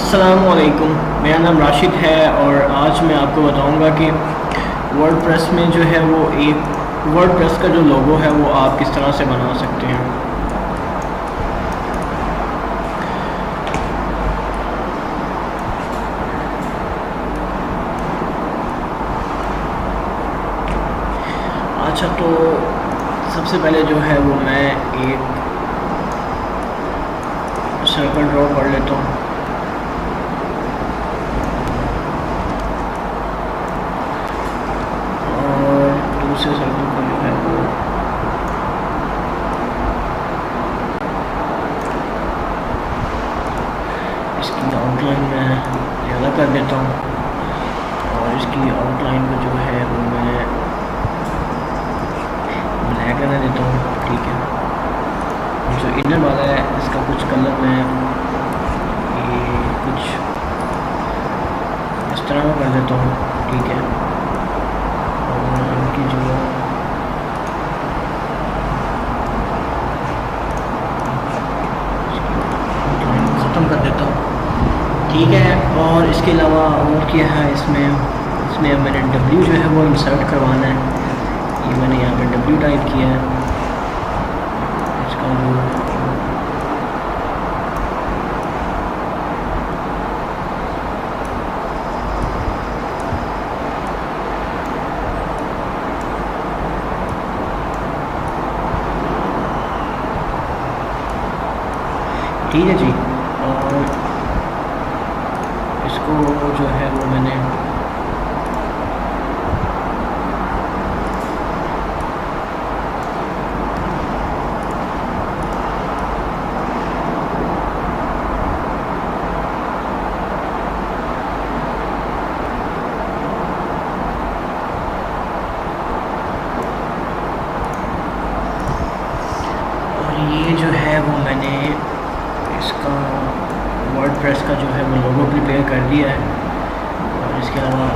अस्सलामुअलैकुम, मेरा नाम राशिद है और आज मैं आपको बताऊंगा कि वर्डप्रेस में जो है वो एक वर्डप्रेस का जो लोगो है वो आप किस तरह से बना सकते हैं। अच्छा, तो सबसे पहले जो है वो मैं एक सर्कल ड्रॉ कर लेता हूँ। दूसरे सर्कल को जो है वो इसकी आउटलाइन में ज़्यादा कर देता हूँ और इसकी आउटलाइन को जो है वो मैं ब्लैक रहने देता हूँ। ठीक है, जो इनर वाला है इसका कुछ कलर मैं ये कुछ इस तरह का कर देता हूँ। ठीक है, की जो ख़त्म कर देता हूँ। ठीक है, और इसके अलावा और क्या है इसमें मैंने W जो है वो इंसर्ट करवाना है। ये मैंने यहाँ पे W टाइप किया है। इसका जो ठीक है जी, और इसको जो है वो मैंने और ये जो है वो मैंने इसका वर्डप्रेस का जो है वो लोगो प्रिपेयर कर दिया है। और इसके अलावा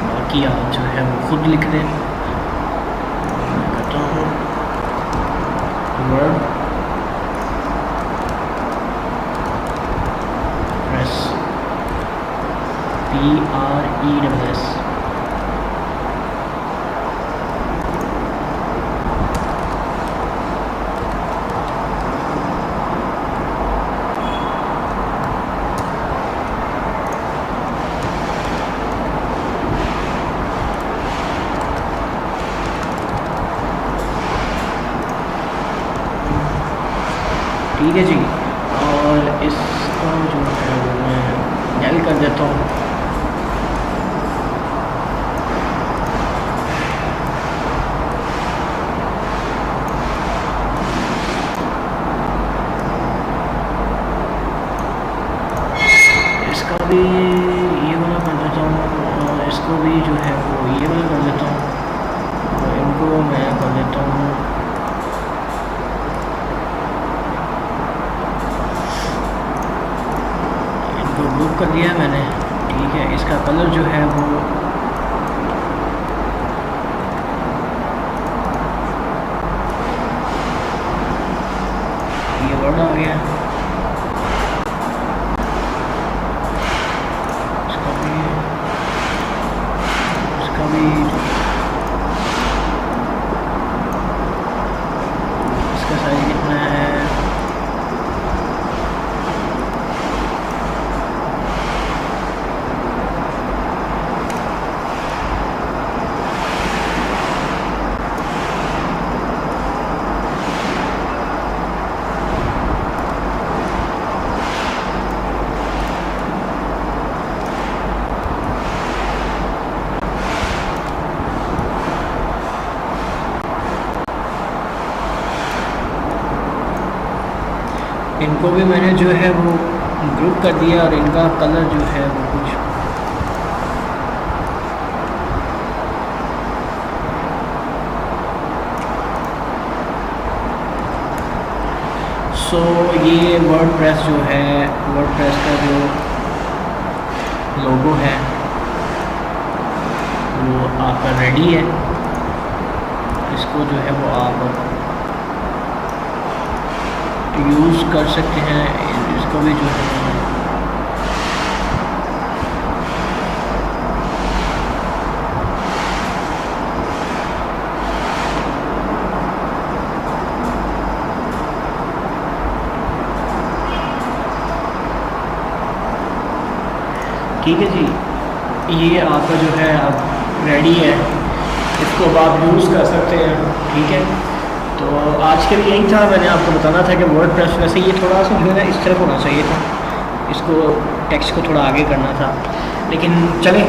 बाकी आप जो है वो खुद लिख दें। मैं करता हूँ वर्ड प्रेस PRESS। ठीक है जी, और इसका जो है वो मैं एल कर देता हूँ। इसका भी ये वाला कर देता हूँ और इसको भी जो है वो ये वाला कर देता हूँ और इनको मैं कर देता हूँ ग्रुप कर दिया है मैंने। ठीक है, इसका कलर जो है वो ये वर्ड आ गया। इसका भी इसका साइज कितना है? इनको भी मैंने जो है वो ग्रुप कर दिया और इनका कलर जो है वो कुछ ये वर्डप्रेस जो है, वर्डप्रेस का जो लोगो है वो आपका रेडी है। इसको जो है वो आप यूज़ कर सकते हैं। इसको भी जो है ठीक है जी, ये आपका जो है अब रेडी है, इसको अब आप यूज़ कर सकते हैं। ठीक है, तो आज के लिए यही था, मैंने आपको बताना था कि वर्डप्रेस वैसे ये थोड़ा सा जो है ना इस तरफ होना चाहिए था, इसको टेक्स्ट को थोड़ा आगे करना था, लेकिन चलें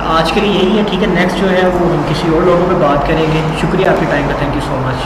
आज के लिए यही है। ठीक है, नेक्स्ट जो है वो हम किसी और लोगों पे बात करेंगे। शुक्रिया आपके टाइम का, थैंक यू सो मच।